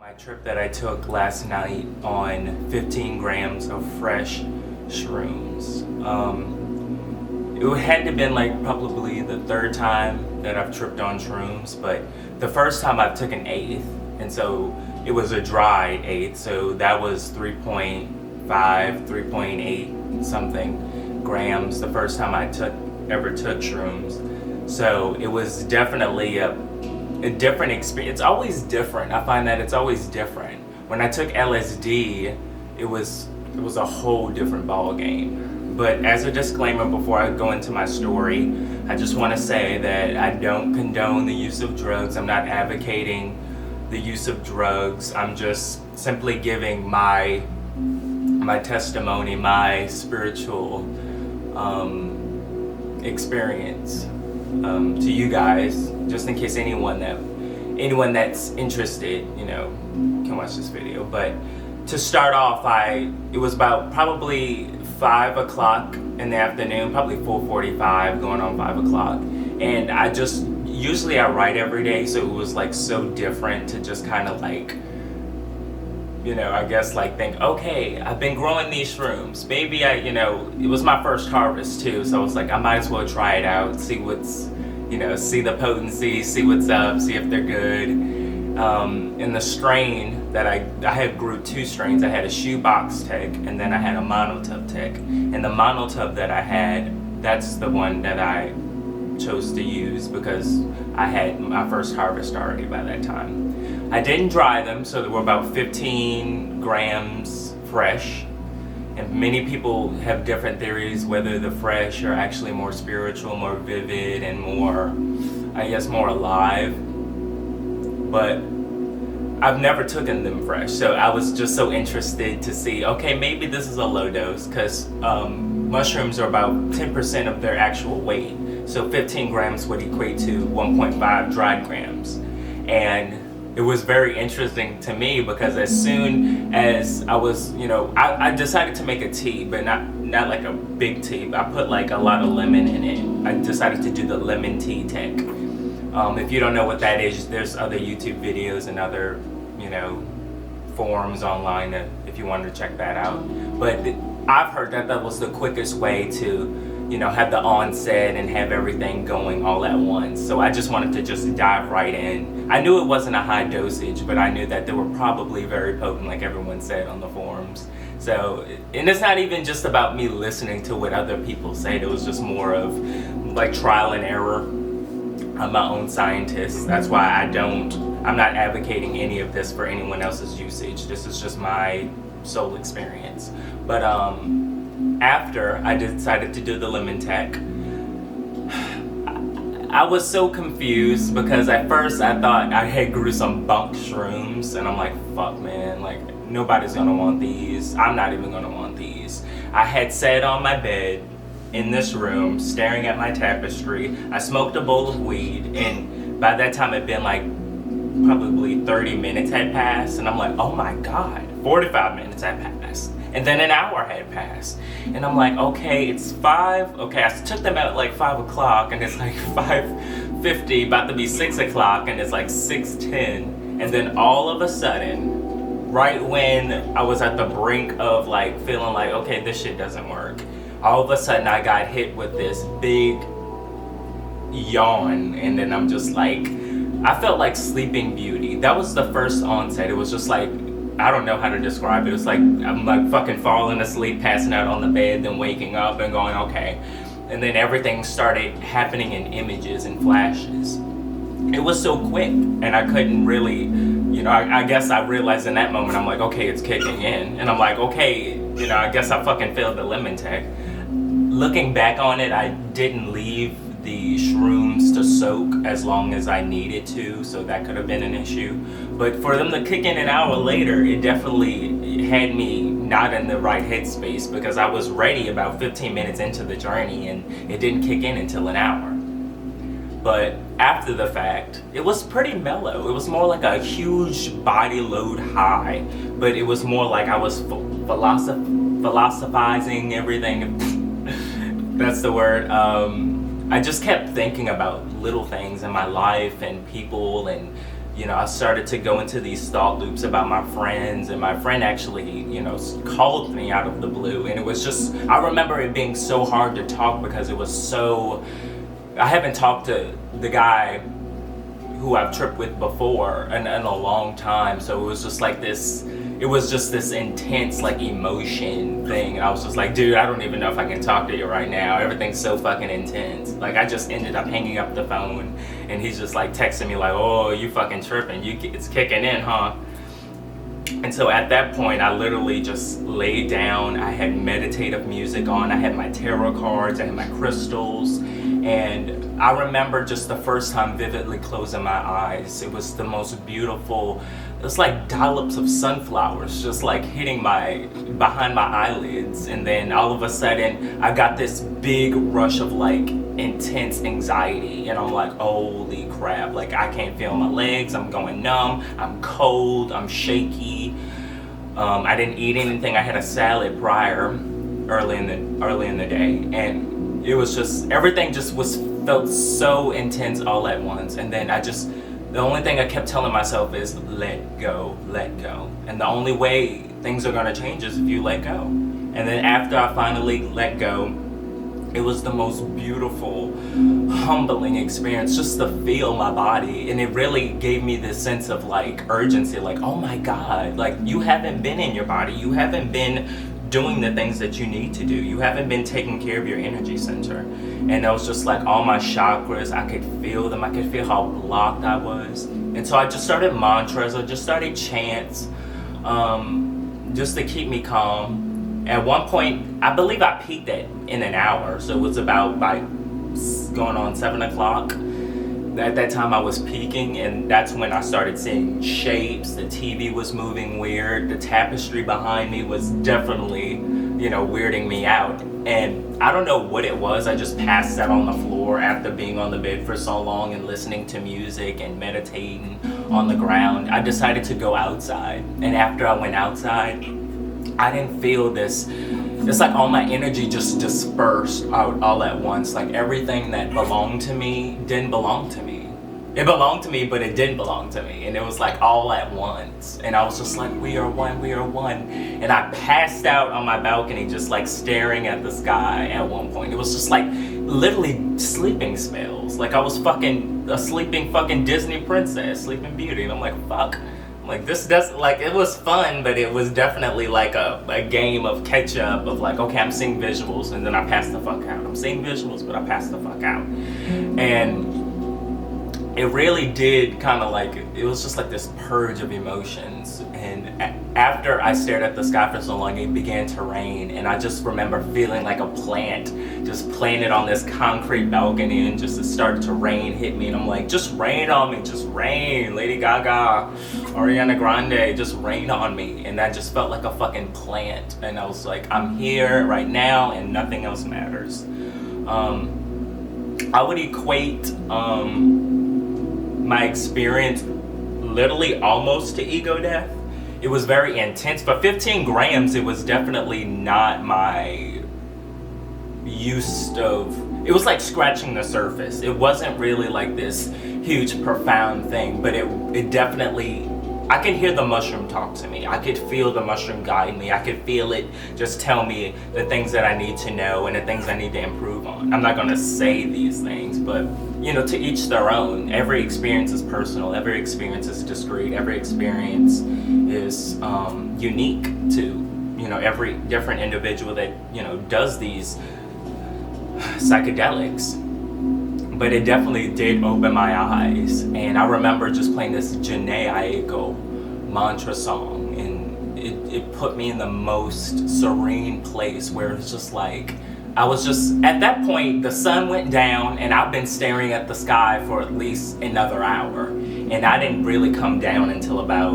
My trip that I took last night on 15 grams of fresh shrooms. It had to have been like probably the third time that I've tripped on shrooms, but the first time I took an eighth, and so it was a dry eighth, so that was 3.5, 3.8 something grams the first time I ever took shrooms. So it was definitely a different experience. It's always different. I find that it's always different. When I took LSD, it was a whole different ball game. But as a disclaimer before I go into my story, I just want to say that I don't condone the use of drugs. I'm not advocating the use of drugs. I'm just simply giving my testimony, my spiritual experience to you guys, just in case anyone that's interested, can watch this video. But to start off, it was about probably 5 o'clock in the afternoon, probably 4:45, going on 5 o'clock, and usually I write every day, so it was like so different to just kind of like, I guess like think, okay, I've been growing these shrooms. Maybe it was my first harvest too, so I was like, I might as well try it out, see see the potency, see what's up, see if they're good. In the strain that I had grew 2 strains. I had a shoebox tech, and then I had a monotub tech. And the monotub that I had, that's the one that I chose to use because I had my first harvest already by that time. I didn't dry them, so they were about 15 grams fresh. And many people have different theories whether the fresh are actually more spiritual, more vivid, and more, I guess, more alive. But I've never taken them fresh, so I was just so interested to see, okay, maybe this is a low dose, because mushrooms are about 10% of their actual weight. So 15 grams would equate to 1.5 dried grams. And it was very interesting to me because as soon as I was, I decided to make a tea, but not like a big tea. I put like a lot of lemon in it. I decided to do the lemon tea tech. If you don't know what that is, there's other YouTube videos and other, forums online if you wanted to check that out. But I've heard that was the quickest way to, have the onset and have everything going all at once. So I just wanted to just dive right in. I knew it wasn't a high dosage, but I knew that they were probably very potent, like everyone said on the forums. So, and it's not even just about me listening to what other people say. It was just more of like trial and error. I'm my own scientist. That's why I'm not advocating any of this for anyone else's usage. This is just my sole experience. But after I decided to do the lemon tech, I was so confused because at first I thought I had grew some bunk shrooms, and I'm like, fuck man, like nobody's gonna want these. I'm not even gonna want these. I had sat on my bed in this room staring at my tapestry. I smoked a bowl of weed, and by that time it'd been like probably 30 minutes had passed, and I'm like, oh my god, 45 minutes had passed, and then an hour had passed, and I'm like, okay, it's 5, okay, I took them at like 5 o'clock, and it's like 5:50, about to be 6 o'clock, and it's like 6:10, and then all of a sudden, right when I was at the brink of like feeling like, okay, this shit doesn't work, all of a sudden I got hit with this big yawn, and then I'm just like, I felt like Sleeping Beauty. That was the first onset. It was just like, I don't know how to describe it. It was like, I'm like fucking falling asleep, passing out on the bed, then waking up and going, okay. And then everything started happening in images and flashes. It was so quick, and I couldn't really, I guess I realized in that moment, I'm like, okay, it's kicking in. And I'm like, okay, I guess I fucking failed the lemon tech. Looking back on it, I didn't leave the shrooms to soak as long as I needed to, so that could have been an issue. But for them to kick in an hour later, it definitely had me not in the right headspace, because I was ready about 15 minutes into the journey and it didn't kick in until an hour. But after the fact, it was pretty mellow. It was more like a huge body load high, but it was more like I was philosophizing everything. That's the word. I just kept thinking about little things in my life and people and I started to go into these thought loops about my friends, and my friend actually, called me out of the blue, and it was just, I remember it being so hard to talk because it was so, I haven't talked to the guy who I've tripped with before in a long time, so it was just like this, it was just this intense like emotion thing, and I was just like, dude, I don't even know if I can talk to you right now, everything's so fucking intense. Like, I just ended up hanging up the phone, and he's just like texting me like, oh, you fucking tripping, it's kicking in, huh? And so at that point, I literally just laid down. I had meditative music on, I had my tarot cards, I had my crystals, and I remember just the first time vividly closing my eyes. It was the most beautiful, it was like dollops of sunflowers just like hitting behind my eyelids, and then all of a sudden I got this big rush of like intense anxiety, and I'm like, holy crap, like I can't feel my legs, I'm going numb, I'm cold, I'm shaky. I didn't eat anything. I had a salad prior early in the day, and it was just, everything just felt so intense all at once. And then the only thing I kept telling myself is let go, and the only way things are going to change is if you let go. And then after I finally let go, it was the most beautiful, humbling experience just to feel my body. And it really gave me this sense of like urgency, like, oh my God, like you haven't been in your body. You haven't been doing the things that you need to do. You haven't been taking care of your energy center. And I was just like, all my chakras, I could feel them. I could feel how blocked I was. And so I just started mantras. I just started chants, just to keep me calm. At one point, I believe I peaked in an hour, so it was about going on 7 o'clock. At that time I was peaking, and that's when I started seeing shapes. The TV was moving weird. The tapestry behind me was definitely, weirding me out. And I don't know what it was. I just passed out on the floor after being on the bed for so long and listening to music and meditating on the ground. I decided to go outside, and after I went outside, I didn't feel this, it's like all my energy just dispersed out all at once. Like everything that belonged to me didn't belong to me. It belonged to me, but it didn't belong to me. And it was like all at once. And I was just like, we are one, we are one. And I passed out on my balcony just like staring at the sky at one point. It was just like literally sleeping spells. Like I was a sleeping fucking Disney princess, Sleeping Beauty. And I'm like, fuck. Like this does, like it was fun, but it was definitely like a game of catch up of like, okay, I'm seeing visuals and then I pass the fuck out. I'm seeing visuals, but I pass the fuck out. And it really did kind of like, it was just like this purge of emotions. And after I stared at the sky for so long, it began to rain, and I just remember feeling like a plant just planted on this concrete balcony, and just it started to rain hit me, and I'm like, just rain on me, just rain, Lady Gaga, Ariana Grande, just rain on me. And that just felt like a fucking plant, and I was like, I'm here right now and nothing else matters. I would equate my experience literally almost to ego death. It was very intense, but 15 grams, it was definitely not my use of, it was like scratching the surface. It wasn't really like this huge profound thing, but it definitely, I could hear the mushroom talk to me. I could feel the mushroom guide me. I could feel it just tell me the things that I need to know and the things I need to improve on. I'm not gonna say these things, but to each their own. Every experience is personal. Every experience is discrete. Every experience is unique to, every different individual that, does these psychedelics. But it definitely did open my eyes. And I remember just playing this Janae Aiko mantra song, and it put me in the most serene place where it's just like, I was just, at that point, the sun went down, and I've been staring at the sky for at least another hour. And I didn't really come down until about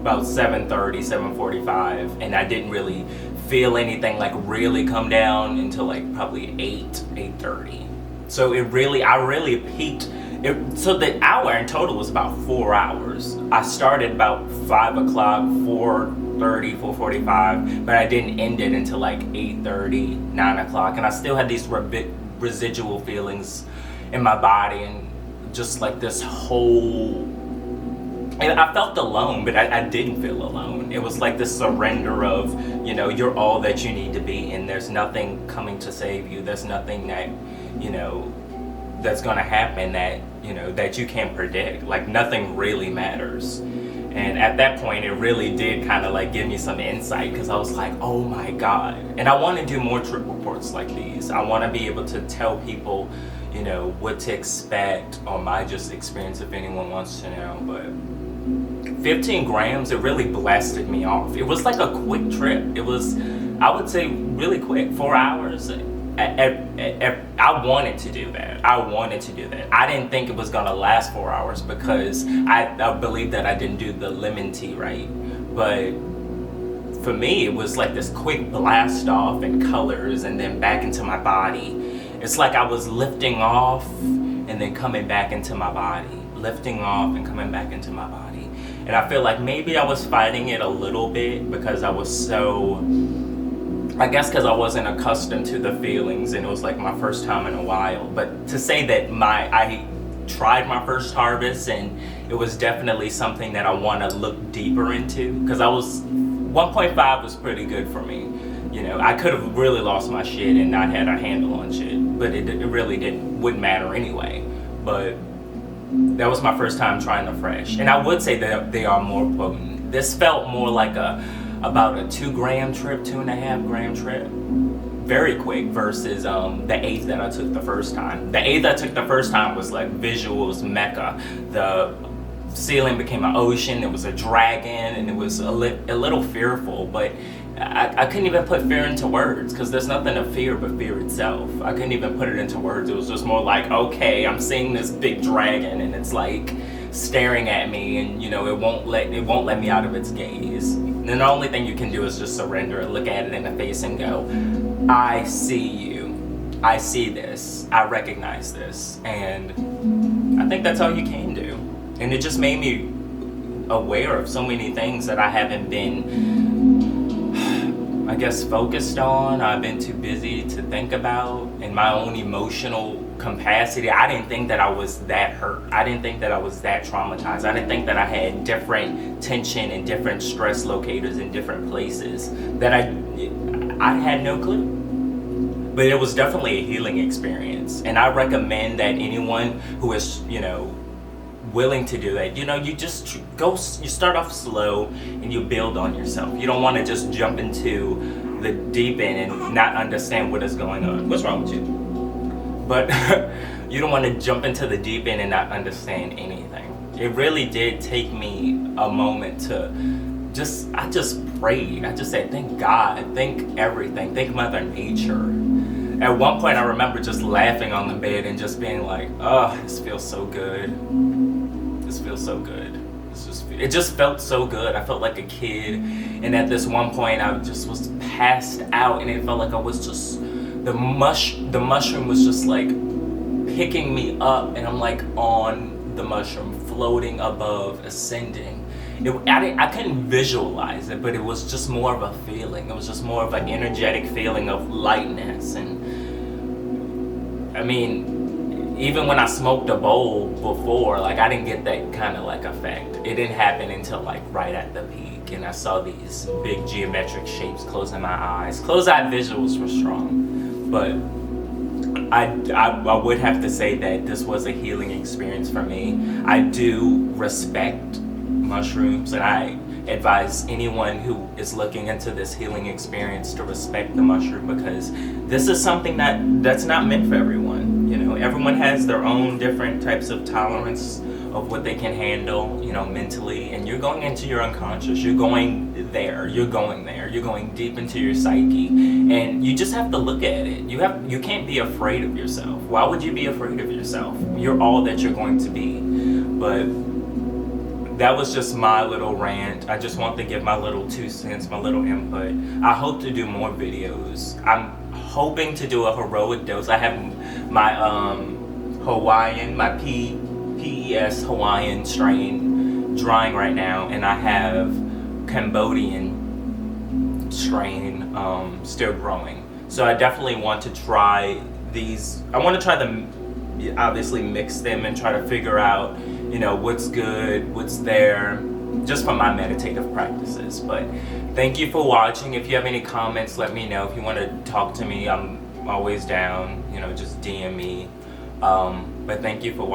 7:30, 7:45, and I didn't really feel anything like really come down until like probably 8:30. So I really peaked. So the hour in total was about 4 hours. I started about 5 o'clock, 4:30, 4:45, but I didn't end it until like 8:30, 9 o'clock. And I still had these residual feelings in my body, and just like this whole and I felt alone, but I didn't feel alone. It was like this surrender of, you know, you're all that you need to be, and there's nothing coming to save you. There's nothing that, you know, that's gonna happen that, you know, that you can't predict. Like, nothing really matters. And at that point, it really did kind of like give me some insight, because I was like, oh my God. And I want to do more trip reports like these. I want to be able to tell people, you know, what to expect, or my just experience if anyone wants to know. But 15 grams, it really blasted me off. It was like a quick trip. It was, I would say, really quick. 4 hours. I wanted to do that. I didn't think it was gonna last 4 hours, because I believe that I didn't do the lemon tea right. But for me, it was like this quick blast off in colors, and then back into my body. It's like I was lifting off and then coming back into my body. Lifting off and coming back into my body. And I feel like maybe I was fighting it a little bit, because I was so, I guess because I wasn't accustomed to the feelings, and it was like my first time in a while. But to say that I tried my first harvest, and it was definitely something that I want to look deeper into, because 1.5 was pretty good for me. You know, I could have really lost my shit and not had a handle on shit, but it really wouldn't matter anyway. But that was my first time trying the fresh, and I would say that they are more potent. This felt more like about a 2-gram trip, 2.5-gram trip, very quick, versus the 8th that I took the first time. The 8th I took the first time was like visuals mecca. The ceiling became an ocean. There was a dragon, and it was a little fearful, but I couldn't even put fear into words, because there's nothing to fear but fear itself. I couldn't even put it into words. It was just more like, okay, I'm seeing this big dragon, and it's like staring at me, and you know, it won't let me out of its gaze. And the only thing you can do is just surrender and look at it in the face and go, I see you, I see this, I recognize this. And I think that's all you can do. And it just made me aware of so many things that I haven't been, I guess, focused on. I've been too busy to think about. In my own emotional capacity, I didn't think that I was that hurt. I didn't think that I was that traumatized. I didn't think that I had different tension and different stress locators in different places, that I had no clue. But it was definitely a healing experience, and I recommend that anyone who is, you know, willing to do that, you know, you just you start off slow and you build on yourself. You don't want to just jump into the deep end and not understand what is going on. What's wrong with you? But you don't want to jump into the deep end and not understand anything. It really did take me a moment to I just prayed. I just said, thank God, thank everything, thank Mother Nature. At one point, I remember just laughing on the bed and just being like, oh, this feels so good. This feels so good. It just felt so good. I felt like a kid. And at this one point, I just was passed out, and it felt like I was just, the mushroom was just like picking me up, and I'm like on the mushroom, floating above, ascending. I couldn't visualize it, but it was just more of a feeling. It was just more of an energetic feeling of lightness. And I mean, even when I smoked a bowl before, like, I didn't get that kind of like effect. It didn't happen until like right at the peak, and I saw these big geometric shapes closing my eyes. Closed-eye visuals were strong, but I would have to say that this was a healing experience for me. I do respect mushrooms, and I advise anyone who is looking into this healing experience to respect the mushroom, because this is something that's not meant for everyone. You know, everyone has their own different types of tolerance of what they can handle, you know, mentally, and you're going into your unconscious, you're going deep into your psyche, and you just have to look at it. You can't be afraid of yourself. Why would you be afraid of yourself? You're all that you're going to be. But that was just my little rant. I just want to give my little 2 cents, my little input. I hope to do more videos. I'm hoping to do a heroic dose. I have my Hawaiian, my PES Hawaiian strain drying right now, and I have Cambodian strain still growing. So I definitely want to try these. I want to try them, obviously mix them and try to figure out, you know, what's good, what's there, just for my meditative practices. But thank you for watching. If you have any comments, let me know. If you want to talk to me, I'm always down, you know, just DM me. But thank you for watching.